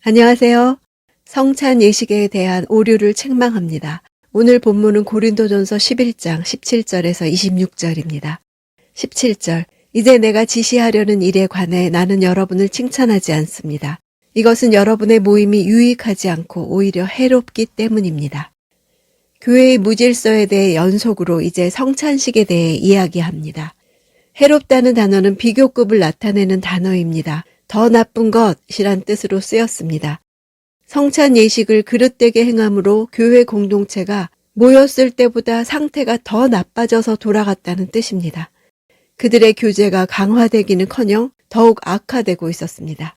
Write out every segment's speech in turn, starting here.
안녕하세요. 성찬 예식에 대한 오류를 책망합니다. 오늘 본문은 고린도전서 11장 17절에서 26절입니다. 17절, 이제 내가 지시하려는 일에 관해 나는 여러분을 칭찬하지 않습니다. 이것은 여러분의 모임이 유익하지 않고 오히려 해롭기 때문입니다. 교회의 무질서에 대해 연속으로 이제 성찬식에 대해 이야기합니다. 해롭다는 단어는 비교급을 나타내는 단어입니다. 더 나쁜 것이란 뜻으로 쓰였습니다. 성찬 예식을 그릇되게 행함으로 교회 공동체가 모였을 때보다 상태가 더 나빠져서 돌아갔다는 뜻입니다. 그들의 교제가 강화되기는커녕 더욱 악화되고 있었습니다.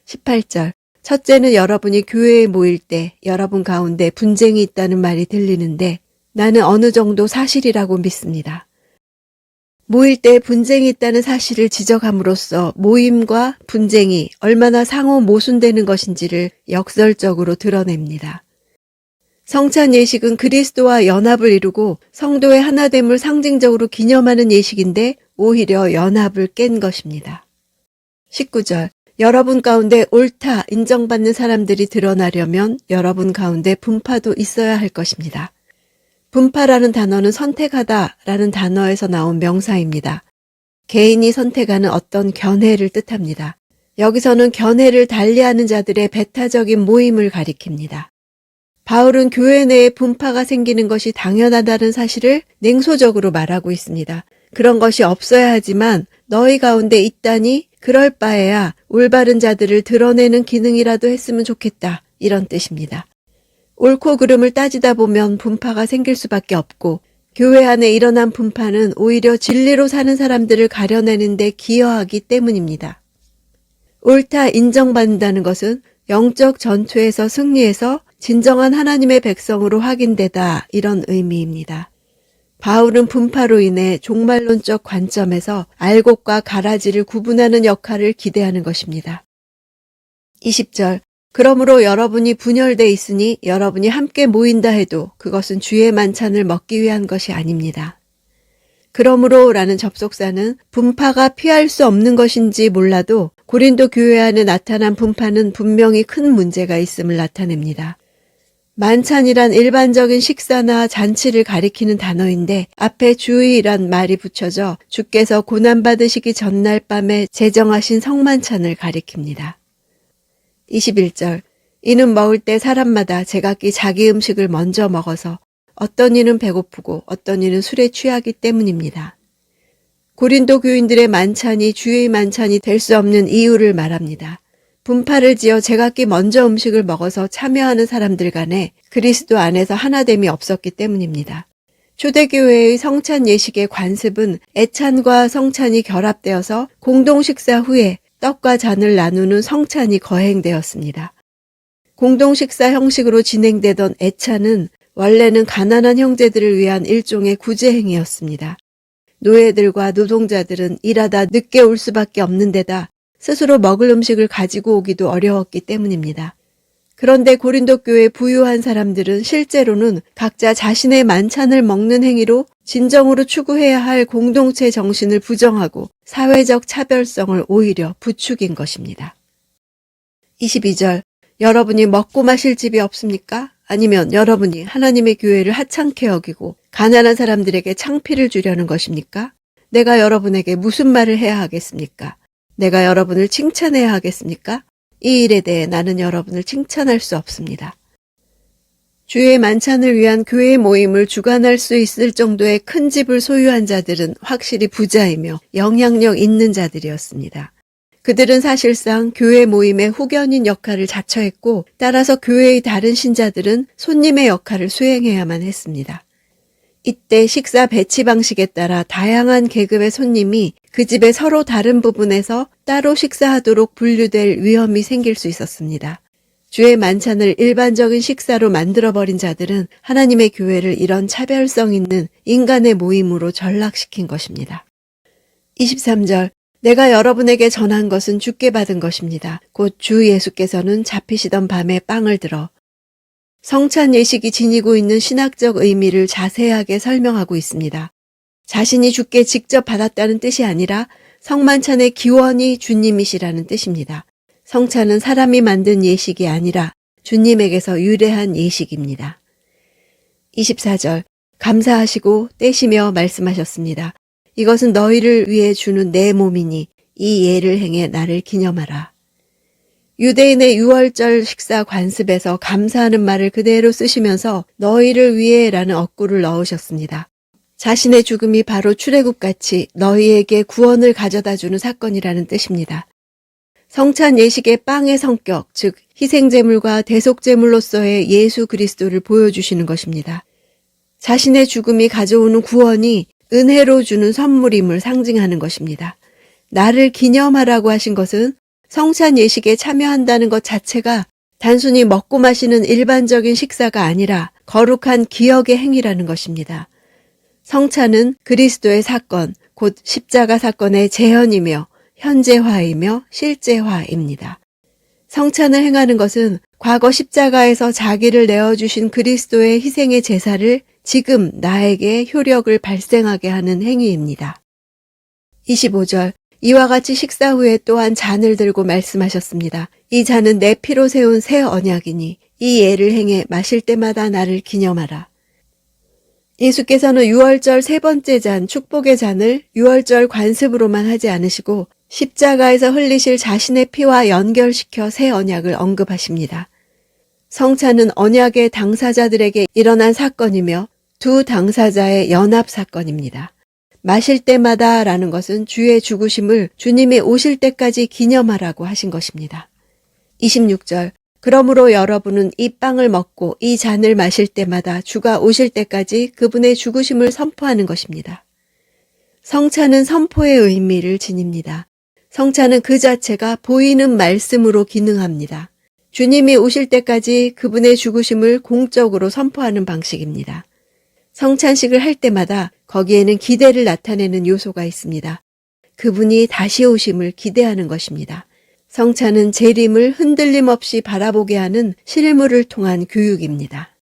18절, 첫째는 여러분이 교회에 모일 때 여러분 가운데 분쟁이 있다는 말이 들리는데 나는 어느 정도 사실이라고 믿습니다. 모일 때 분쟁이 있다는 사실을 지적함으로써 모임과 분쟁이 얼마나 상호 모순되는 것인지를 역설적으로 드러냅니다. 성찬 예식은 그리스도와 연합을 이루고 성도의 하나됨을 상징적으로 기념하는 예식인데 오히려 연합을 깬 것입니다. 19절, 여러분 가운데 옳다 인정받는 사람들이 드러나려면 여러분 가운데 분파도 있어야 할 것입니다. 분파라는 단어는 선택하다 라는 단어에서 나온 명사입니다. 개인이 선택하는 어떤 견해를 뜻합니다. 여기서는 견해를 달리하는 자들의 배타적인 모임을 가리킵니다. 바울은 교회 내에 분파가 생기는 것이 당연하다는 사실을 냉소적으로 말하고 있습니다. 그런 것이 없어야 하지만 너희 가운데 있다니 그럴 바에야 올바른 자들을 드러내는 기능이라도 했으면 좋겠다. 이런 뜻입니다. 옳고 그름을 따지다 보면 분파가 생길 수밖에 없고 교회 안에 일어난 분파는 오히려 진리로 사는 사람들을 가려내는 데 기여하기 때문입니다. 옳다 인정받는다는 것은 영적 전투에서 승리해서 진정한 하나님의 백성으로 확인되다 이런 의미입니다. 바울은 분파로 인해 종말론적 관점에서 알곡과 가라지를 구분하는 역할을 기대하는 것입니다. 20절, 그러므로 여러분이 분열돼 있으니 여러분이 함께 모인다 해도 그것은 주의 만찬을 먹기 위한 것이 아닙니다. 그러므로 라는 접속사는 분파가 피할 수 없는 것인지 몰라도 고린도 교회 안에 나타난 분파는 분명히 큰 문제가 있음을 나타냅니다. 만찬이란 일반적인 식사나 잔치를 가리키는 단어인데 앞에 주의란 말이 붙여져 주께서 고난받으시기 전날 밤에 제정하신 성만찬을 가리킵니다. 21절, 이는 먹을 때 사람마다 제각기 자기 음식을 먼저 먹어서 어떤 이는 배고프고 어떤 이는 술에 취하기 때문입니다. 고린도 교인들의 만찬이 주의 만찬이 될 수 없는 이유를 말합니다. 분파를 지어 제각기 먼저 음식을 먹어서 참여하는 사람들 간에 그리스도 안에서 하나됨이 없었기 때문입니다. 초대교회의 성찬 예식의 관습은 애찬과 성찬이 결합되어서 공동 식사 후에 떡과 잔을 나누는 성찬이 거행되었습니다. 공동 식사 형식으로 진행되던 애찬은 원래는 가난한 형제들을 위한 일종의 구제행위였습니다. 노예들과 노동자들은 일하다 늦게 올 수밖에 없는 데다 스스로 먹을 음식을 가지고 오기도 어려웠기 때문입니다. 그런데 고린도 교회 부유한 사람들은 실제로는 각자 자신의 만찬을 먹는 행위로 진정으로 추구해야 할 공동체 정신을 부정하고 사회적 차별성을 오히려 부추긴 것입니다. 22절, 여러분이 먹고 마실 집이 없습니까? 아니면 여러분이 하나님의 교회를 하찮게 여기고 가난한 사람들에게 창피를 주려는 것입니까? 내가 여러분에게 무슨 말을 해야 하겠습니까? 내가 여러분을 칭찬해야 하겠습니까? 이 일에 대해 나는 여러분을 칭찬할 수 없습니다. 주의 만찬을 위한 교회 모임을 주관할 수 있을 정도의 큰 집을 소유한 자들은 확실히 부자이며 영향력 있는 자들이었습니다. 그들은 사실상 교회 모임의 후견인 역할을 자처했고 따라서 교회의 다른 신자들은 손님의 역할을 수행해야만 했습니다. 이때 식사 배치 방식에 따라 다양한 계급의 손님이 그 집의 서로 다른 부분에서 따로 식사하도록 분류될 위험이 생길 수 있었습니다. 주의 만찬을 일반적인 식사로 만들어버린 자들은 하나님의 교회를 이런 차별성 있는 인간의 모임으로 전락시킨 것입니다. 23절, 내가 여러분에게 전한 것은 주께 받은 것입니다. 곧 주 예수께서는 잡히시던 밤에 빵을 들어 성찬 예식이 지니고 있는 신학적 의미를 자세하게 설명하고 있습니다. 자신이 주께 직접 받았다는 뜻이 아니라 성만찬의 기원이 주님이시라는 뜻입니다. 성찬은 사람이 만든 예식이 아니라 주님에게서 유래한 예식입니다. 24절 감사하시고 떼시며 말씀하셨습니다. 이것은 너희를 위해 주는 내 몸이니 이 예를 행해 나를 기념하라. 유대인의 유월절 식사 관습에서 감사하는 말을 그대로 쓰시면서 너희를 위해라는 어구를 넣으셨습니다. 자신의 죽음이 바로 출애굽같이 너희에게 구원을 가져다주는 사건이라는 뜻입니다. 성찬 예식의 빵의 성격, 즉 희생제물과 대속제물로서의 예수 그리스도를 보여주시는 것입니다. 자신의 죽음이 가져오는 구원이 은혜로 주는 선물임을 상징하는 것입니다. 나를 기념하라고 하신 것은 성찬 예식에 참여한다는 것 자체가 단순히 먹고 마시는 일반적인 식사가 아니라 거룩한 기억의 행위라는 것입니다. 성찬은 그리스도의 사건, 곧 십자가 사건의 재현이며 현재화이며 실제화입니다. 성찬을 행하는 것은 과거 십자가에서 자기를 내어주신 그리스도의 희생의 제사를 지금 나에게 효력을 발생하게 하는 행위입니다. 25절 이와 같이 식사 후에 또한 잔을 들고 말씀하셨습니다. 이 잔은 내 피로 세운 새 언약이니 이 예를 행해 마실 때마다 나를 기념하라. 예수께서는 유월절 세 번째 잔, 축복의 잔을 유월절 관습으로만 하지 않으시고 십자가에서 흘리실 자신의 피와 연결시켜 새 언약을 언급하십니다. 성찬은 언약의 당사자들에게 일어난 사건이며 두 당사자의 연합 사건입니다. 마실 때마다 라는 것은 주의 죽으심을 주님이 오실 때까지 기념하라고 하신 것입니다. 26절 그러므로 여러분은 이 빵을 먹고 이 잔을 마실 때마다 주가 오실 때까지 그분의 죽으심을 선포하는 것입니다. 성찬은 선포의 의미를 지닙니다. 성찬은 그 자체가 보이는 말씀으로 기능합니다. 주님이 오실 때까지 그분의 죽으심을 공적으로 선포하는 방식입니다. 성찬식을 할 때마다 거기에는 기대를 나타내는 요소가 있습니다. 그분이 다시 오심을 기대하는 것입니다. 성찬은 재림을 흔들림 없이 바라보게 하는 실물을 통한 교육입니다.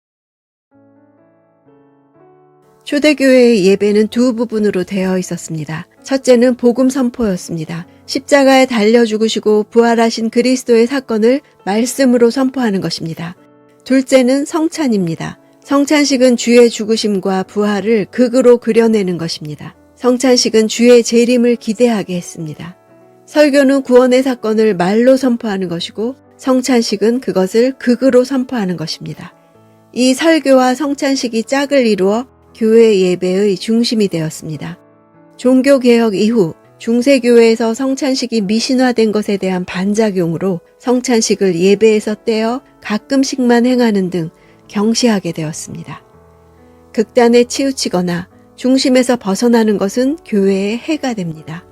초대교회의 예배는 두 부분으로 되어 있었습니다. 첫째는 복음 선포였습니다. 십자가에 달려 죽으시고 부활하신 그리스도의 사건을 말씀으로 선포하는 것입니다. 둘째는 성찬입니다. 성찬식은 주의 죽으심과 부활을 극으로 그려내는 것입니다. 성찬식은 주의 재림을 기대하게 했습니다. 설교는 구원의 사건을 말로 선포하는 것이고 성찬식은 그것을 극으로 선포하는 것입니다. 이 설교와 성찬식이 짝을 이루어 교회 예배의 중심이 되었습니다. 종교개혁 이후 중세교회에서 성찬식이 미신화된 것에 대한 반작용으로 성찬식을 예배에서 떼어 가끔씩만 행하는 등 경시하게 되었습니다. 극단에 치우치거나 중심에서 벗어나는 것은 교회의 해가 됩니다.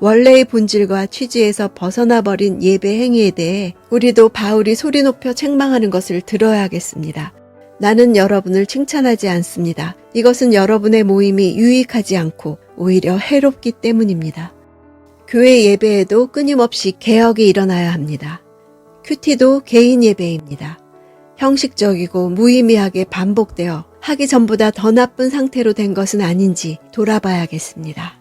원래의 본질과 취지에서 벗어나버린 예배 행위에 대해 우리도 바울이 소리 높여 책망하는 것을 들어야겠습니다. 나는 여러분을 칭찬하지 않습니다. 이것은 여러분의 모임이 유익하지 않고 오히려 해롭기 때문입니다. 교회 예배에도 끊임없이 개혁이 일어나야 합니다. 큐티도 개인 예배입니다. 형식적이고 무의미하게 반복되어 하기 전보다 더 나쁜 상태로 된 것은 아닌지 돌아봐야겠습니다.